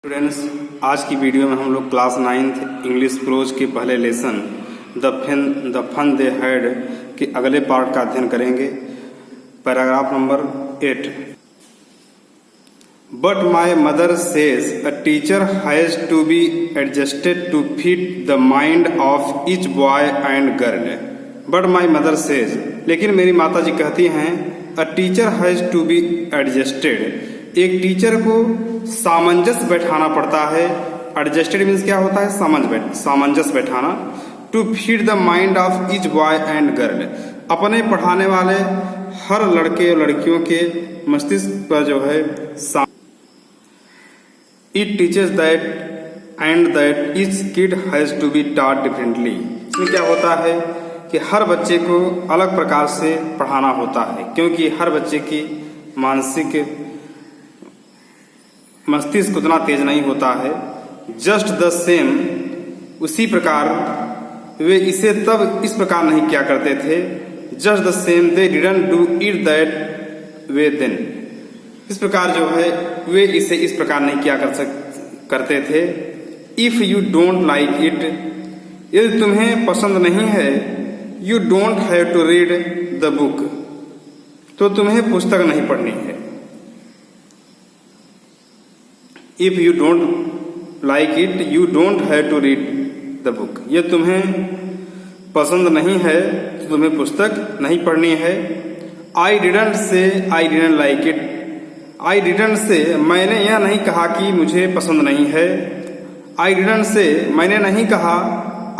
Students, आज की video में हम लोग क्लास 9th इंग्लिश प्रोज के पहले lesson the fun they had के अगले पार्ट का अध्ययन करेंगे। Paragraph number 8। But my mother says a teacher has to be adjusted to fit the mind of each boy and girl. But my mother says, लेकिन मेरी माता जी कहती हैं, a teacher has to be adjusted, एक teacher को सामंजस्य बैठाना पड़ता है। एडजस्टेड मीन्स क्या होता है? सामंजस्य बैठाना। To feed the mind of each boy and girl, अपने पढ़ाने वाले हर लड़के और लड़कियों के मस्तिष्क पर जो है it teachers that and that each kid has to be taught differently. इसमें क्या होता है कि हर बच्चे को अलग प्रकार से पढ़ाना होता है, क्योंकि हर बच्चे की मानसिक मस्तिष्क उतना तेज नहीं होता है। जस्ट द सेम, उसी प्रकार वे इसे तब इस प्रकार नहीं किया करते थे। Just the same they didn't do it that way then, इस प्रकार जो है वे इसे इस प्रकार नहीं किया करते थे। If you don't like it, यदि तुम्हें पसंद नहीं है, you don't have to read the book, तो तुम्हें पुस्तक नहीं पढ़नी है। If you don't like it, you don't have to read the book, ये तुम्हें पसंद नहीं है तो तुम्हें पुस्तक नहीं पढ़नी है। I didn't say I didn't like it, I didn't say मैंने यह नहीं कहा कि मुझे पसंद नहीं है। आई डिडंट से मैंने नहीं कहा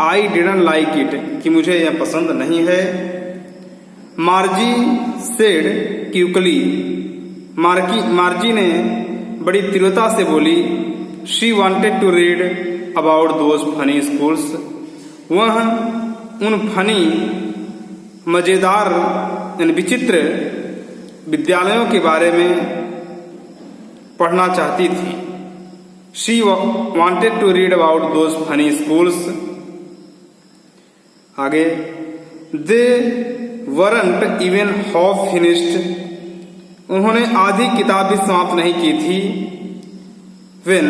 आई डिडंट लाइक इट, कि मुझे यह पसंद नहीं है। मार्जी सेड क्यूकली, मार्जी ने बड़ी तीव्रता से बोली। She wanted to read about those funny schools, वह उन फनी मजेदार विचित्र विद्यालयों के बारे में पढ़ना चाहती थी। She wanted to read about those funny schools. आगे, they weren't even half finished, उन्होंने आधी किताब भी समाप्त नहीं की थी। When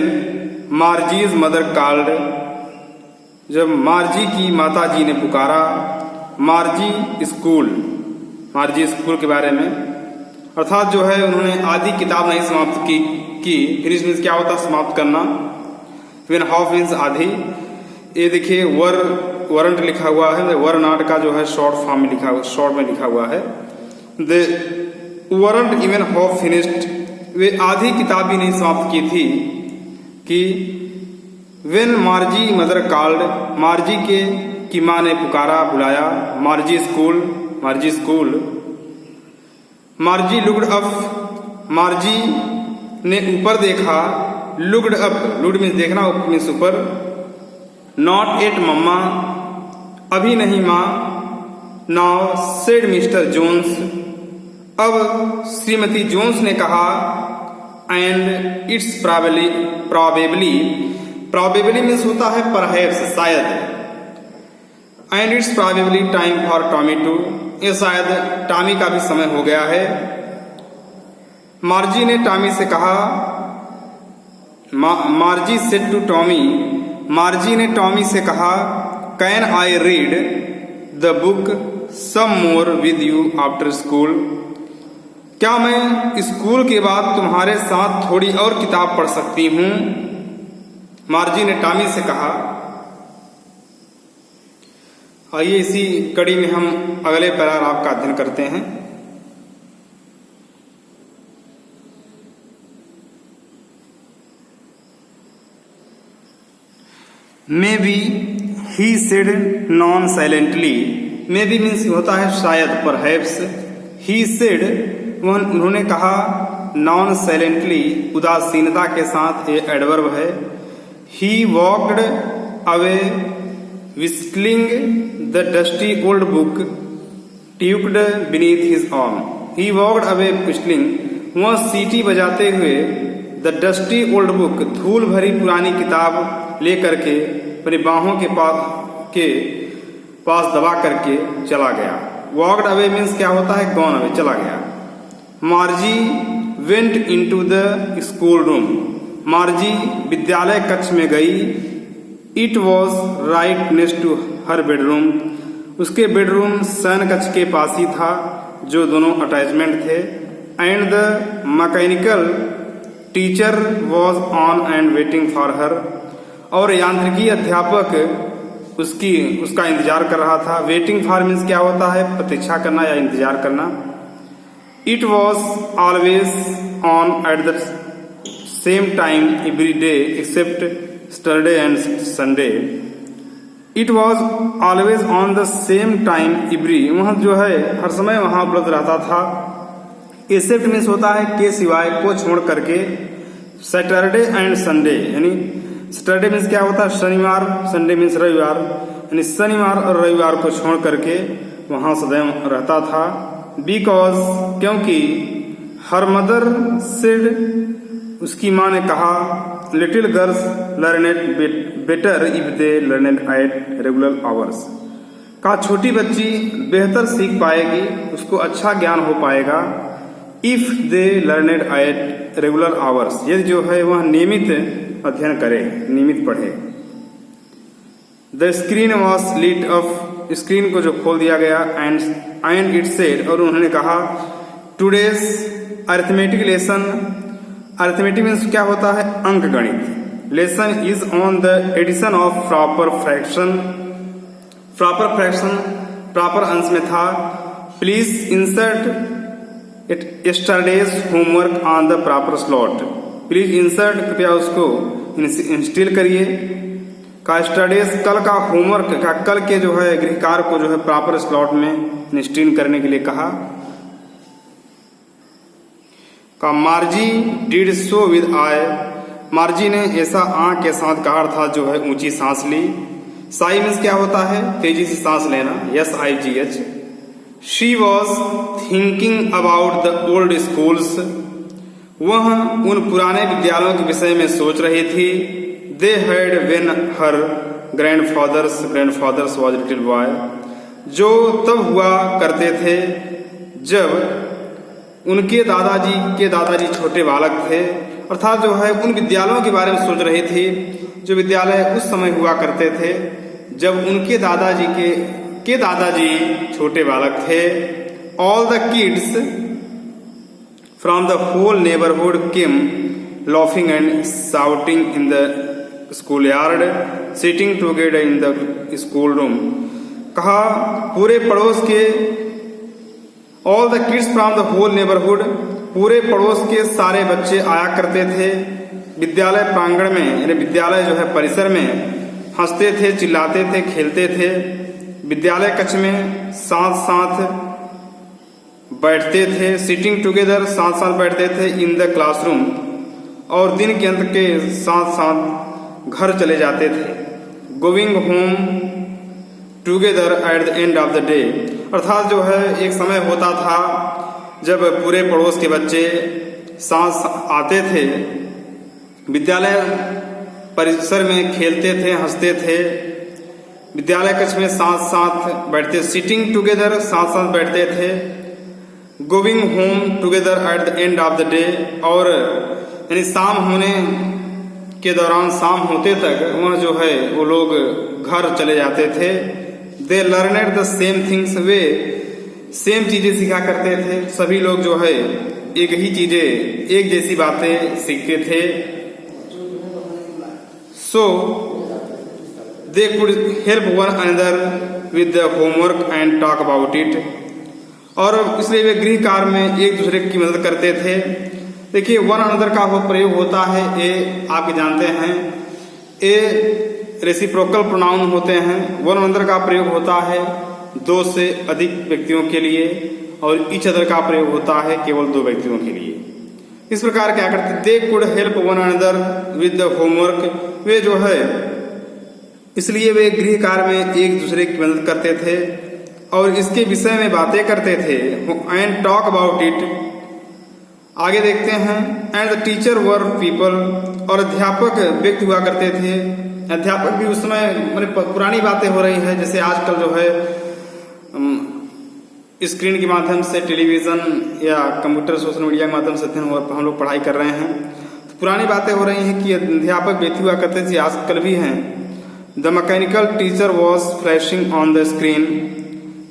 मार्जीज मदर कॉल्ड, जब मार्जी की माता जी ने पुकारा। मार्जी स्कूल के बारे में, अर्थात जो है उन्होंने आधी किताब नहीं समाप्त की। फिनिश मीन्स क्या होता है? समाप्त करना। When हाफ मीन्स आधी। ये देखिए वरंट लिखा हुआ है, वर नॉट का जो है शॉर्ट फॉर्म में लिखा हुआ है। They weren't even half finished, वे आधी किताब भी नहीं समाप्त की थी कि when Margie mother called, Margie की माँ ने पुकारा, बुलाया। Margie school. Margie looked up, Margie ने ऊपर देखा। लुक्ड अप, लुक्ड मीन्स देखना, अप मीन्स ऊपर। नॉट एट मम्मा, अभी नहीं माँ। नाउ सेड मिस्टर जोन्स, अब श्रीमती जोन्स ने कहा। एंड इट्स प्रोबेबली मीन्स होता है परहैप्स, शायद। And it's probably time for Tommy to, ये शायद टॉमी का भी समय हो गया है। मार्जी ने टॉमी से कहा। Margie said to Tommy, Margie ने टॉमी से कहा, can I read the book some more with you after school, क्या मैं स्कूल के बाद तुम्हारे साथ थोड़ी और किताब पढ़ सकती हूं? मार्जी ने टॉमी से कहा। आइए इसी कड़ी में हम अगले पैराग्राफ का अध्ययन करते हैं। May be he said non silently, may be means होता है शायद, परहैप्स। ही सेड, उन्होंने कहा। नॉन साइलेंटली, उदासीनता के साथ, ये एडवर्ब है। He walked away whistling the dusty old book tucked beneath his arm. He walked away whistling, वह सीटी बजाते हुए द डस्टी ओल्ड बुक, धूल भरी पुरानी किताब लेकर के अपनी बाहों के पास दबा करके चला गया। वॉक्ड अवे मीन्स क्या होता है? गॉन अवे, चला गया। Margie went into the school room, Margie विद्यालय कक्ष में गई। It was right next to her bedroom. उसके बेडरूम शयन कक्ष के पास ही था, जो दोनों अटैचमेंट थे। And the mechanical teacher was on and waiting for her. और यांत्रिकी अध्यापक उसका इंतजार कर रहा था। वेटिंग फॉर मीन्स क्या होता है? प्रतीक्षा करना या इंतजार करना। It was always on at the same time every day except Saturday and Sunday. It was always on the same time every, वह जो है हर समय वहां उपलब्ध रहता था। एक्सेप्ट मीन्स होता है के सिवाय, को छोड़ करके। सैटरडे एंड संडे, यानी सैटरडे मीन्स क्या होता है? शनिवार। संडे मीन्स रविवार, यानी शनिवार और रविवार को छोड़ करके वहां सदैव रहता था। बिकॉज, क्योंकि हर मदर सेड, उसकी माँ ने कहा, little girls learn it better if they learn it at regular hours. कहा छोटी बच्ची बेहतर सीख पाएगी, उसको अच्छा ज्ञान हो पाएगा। If they learn it at regular hours, यदि जो है वह नियमित अध्ययन करे, नियमित पढ़े। The screen was lit up, screen को जो खोल दिया गया। एंड इट सेड, और उन्होंने कहा, today's arithmetic lesson. Arithmetic means क्या होता है? अंक गणित। Lesson is on the addition of proper fraction. Proper fraction proper अंश में था। Please insert it yesterday's homework on the proper slot. Please insert, कृपया उसको इंस्टॉल करिए। का स्टडीज, कल का होमवर्क का, कल के जो है गृह कार्य को जो है प्रॉपर स्लॉट में इंस्टॉल करने के लिए कहा। का मार्जी डिड सो विद आई। मार्जी ने ऐसा आंख के साथ कहा था, जो है ऊंची सांस ली। साई मीन्स क्या होता है? तेजी से सांस लेना, SIGH। She was thinking about the old schools. वह उन पुराने विद्यालयों के विषय में सोच रही थी। They had when her grandfathers was little boy. जो तब हुआ करते थे जब उनके दादाजी छोटे बालक थे। अर्थात जो है उन विद्यालयों के बारे में सोच रही थी, जो विद्यालय उस समय हुआ करते थे जब उनके दादाजी छोटे बालक थे। All the kids from the whole neighbourhood came laughing and shouting in the schoolyard, sitting together in the schoolroom। कहा पूरे पड़ोस के, all the kids from the whole neighborhood, पूरे पड़ोस के सारे बच्चे आया करते थे विद्यालय प्रांगण में, यानी विद्यालय जो है परिसर में, हंसते थे, चिल्लाते थे, खेलते थे। विद्यालय कक्ष में साथ साथ बैठते थे। सिटिंग टुगेदर, साथ साथ बैठते थे। इन द क्लासरूम, और दिन के अंत के साथ साथ घर चले जाते थे। Going home together at the end of the day, अर्थात जो है एक समय होता था जब पूरे पड़ोस के बच्चे साथ आते थे, विद्यालय परिसर में खेलते थे, हंसते थे। विद्यालय कक्ष में साथ साथ बैठते, सिटिंग टुगेदर, साथ साथ बैठते थे। Going home together at the end of the day, और यानी शाम होने के दौरान, शाम होते तक वह जो है वो लोग घर चले जाते थे। They learned the same things, वे सेम चीजें सीखा करते थे। सभी लोग जो है एक ही चीजें, एक जैसी बातें सीखते थे। So they could help one another with the homework and talk about it, और इसलिए वे गृह कार्य में एक दूसरे की मदद करते थे। देखिए वन अनदर का वो प्रयोग होता है, ए आप जानते हैं, ए रेसिप्रोकल प्रोनाउन होते हैं। वन अनदर का प्रयोग होता है दो से अधिक व्यक्तियों के लिए, और ईच अदर का प्रयोग होता है केवल दो व्यक्तियों के लिए। इस प्रकार क्या करते, they could help one another with the homework, वे जो है इसलिए वे गृह कार्य में एक दूसरे की मदद करते थे और इसके विषय में बातें करते थे। एंड टॉक अबाउट इट, आगे देखते हैं। And the teacher were people, और अध्यापक व्यक्ति हुआ करते थे। अध्यापक भी उस समय पुरानी बातें हो रही है, जैसे आजकल जो है स्क्रीन के माध्यम से, टेलीविजन या कंप्यूटर, सोशल मीडिया के माध्यम से हम लोग पढ़ाई कर रहे हैं। पुरानी बातें हो रही हैं कि अध्यापक बैठे हुआ करते थे, आजकल भी हैं। The mechanical teacher was flashing on the screen,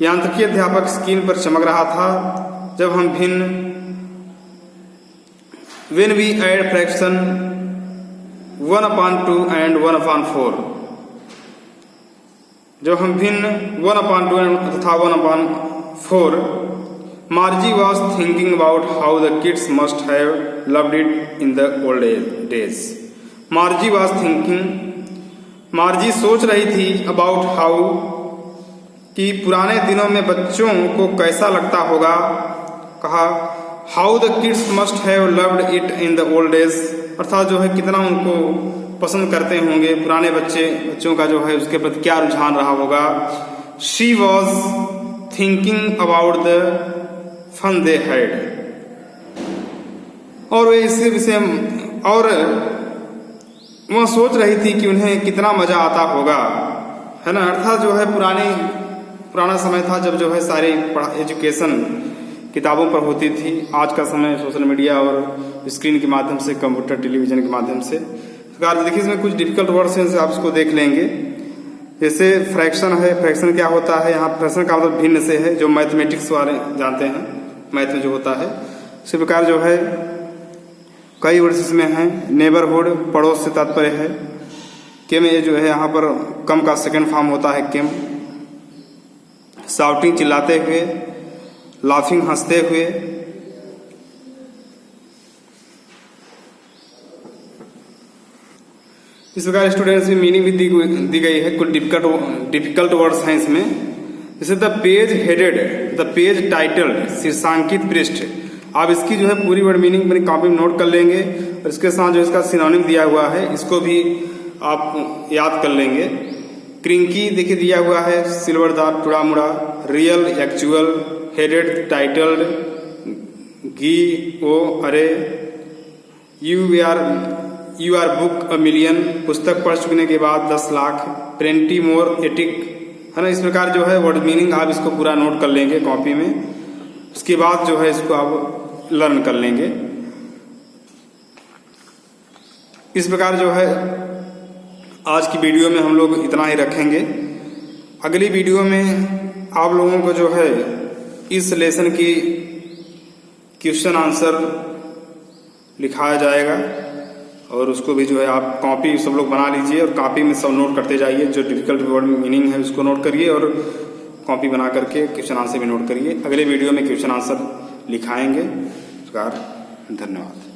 यांत्रिकी अध्यापक स्क्रीन पर चमक रहा था जब हम भिन्न when we add fraction 1/2 and 1/4, जब हम भिन्न 1/2 तथा 1/4, मार्जी was thinking about how the kids must have loved it in the old days. मार्जी was thinking, मार्जी सोच रही थी अबाउट हाउ, कि पुराने दिनों में बच्चों को कैसा लगता होगा। कहा how the kids must have loved it in the old days, अर्थात जो है कितना उनको पसंद करते होंगे पुराने बच्चों का जो है उसके प्रति क्या रुझान रहा होगा। She was thinking about the fun they had, और वे इसके विषय और वह सोच रही थी कि उन्हें कितना मजा आता होगा, है ना। अर्थात जो है पुराना समय था जब जो है सारी एजुकेशन किताबों पर होती थी। आज का समय सोशल मीडिया और स्क्रीन के माध्यम से, कंप्यूटर टेलीविजन के माध्यम से। तो देखिए इसमें कुछ डिफिकल्ट वर्ड्स हैं, आप इसको देख लेंगे। जैसे फ्रैक्शन है, फ्रैक्शन क्या होता है, यहाँ फ्रैक्शन का मतलब भिन्न से है, जो मैथमेटिक्स वाले जानते हैं, मैथ में जो होता है। इसी प्रकार जो है कई वर्ड्स इसमें हैं। नेबरहुड पड़ोस से तात्पर्य है। केम ये जो है यहाँ पर कम का सेकंड फॉर्म होता है केम। शाउटिंग चिल्लाते हुए, लाफिंग हंसते हुए। इस प्रकार स्टूडेंट्स में मीनिंग भी दी गई है। कुछ डिफिकल्ट वर्ड्स हैं इसमें। जैसे the page headed, the page titled, शीर्षांकित पृष्ठ। आप इसकी जो है पूरी वर्ड मीनिंग अपनी कॉपी में नोट कर लेंगे और इसके साथ जो इसका सिनोनिम दिया हुआ है इसको भी आप याद कर लेंगे। क्रिंकी देखिए दिया हुआ है, सिल्वरदार, टुड़ा मुड़ा। रियल, एक्चुअल, हेडेड, टाइटल्ड, गी, ओ, अरे। You are book a million, पुस्तक पढ़ चुकने के बाद 10 लाख। प्लेंटी मोर, एटिक, है ना। इस प्रकार जो है वर्ड मीनिंग आप इसको पूरा नोट कर लेंगे कॉपी में। उसके बाद जो है इसको आप लर्न कर लेंगे। इस प्रकार जो है आज की वीडियो में हम लोग इतना ही रखेंगे। अगली वीडियो में आप लोगों को जो है इस लेसन की क्वेश्चन आंसर लिखाया जाएगा और उसको भी जो है आप कॉपी सब लोग बना लीजिए और कॉपी में सब नोट करते जाइए। जो डिफिकल्ट वर्ड में मीनिंग है उसको नोट करिए और कॉपी बना करके क्वेश्चन आंसर भी नोट करिए। अगले वीडियो में क्वेश्चन आंसर लिखाएंगे। धन्यवाद।